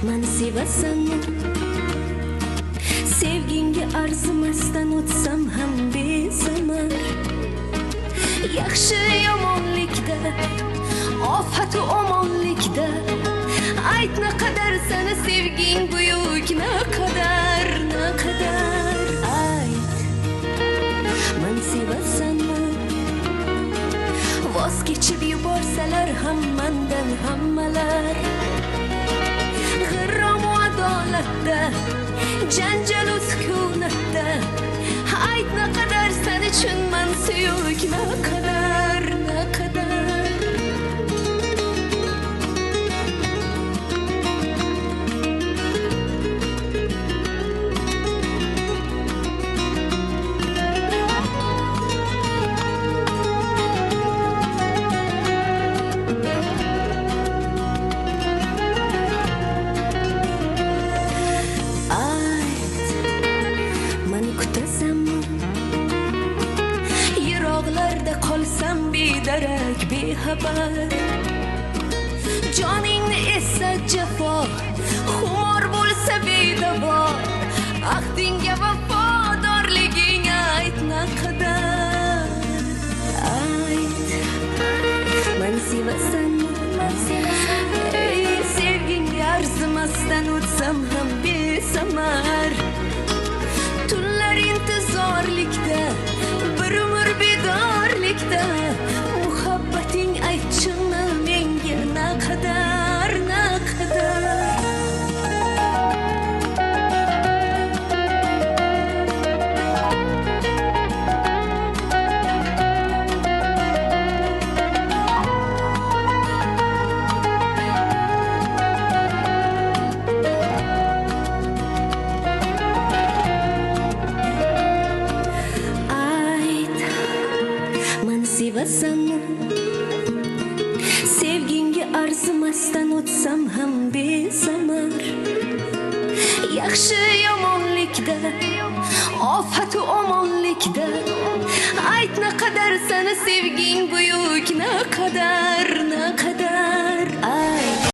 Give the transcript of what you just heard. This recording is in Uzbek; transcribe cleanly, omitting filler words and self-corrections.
Men sevasanmi? Sevginga arzimasdan o'tsam ham besamar. Yaxshi yomonlikda, ofat u omonlikda ayt naqadar seni sevging buyuk, naqadar ayt. Men sevasanmi? Voz kechib yuborsalar ham mendan hammalar, g'irrom u adolatda, janjal u sukunatda ayt naqadar sen uchun men suyuk, naqadar qolsam bedarak bexabar. Joningni esa jafo, xumor bo'lsa bedavo, ahdingga vafodorliging ayt naqadar ayt. Men sevasanmi? Sevgingga arzimasdan o'tsam ham besamar. Tunlar intizorlikda, bir umr bedorlikda muhabbating aytchimi menga naqadar sevasanmi? Sevgingga arzimasdan o'tsam ham besamar. Yaxshi yomonlikda, ofat u omonlikda ayt naqadar seni sevging buyuk, naqadar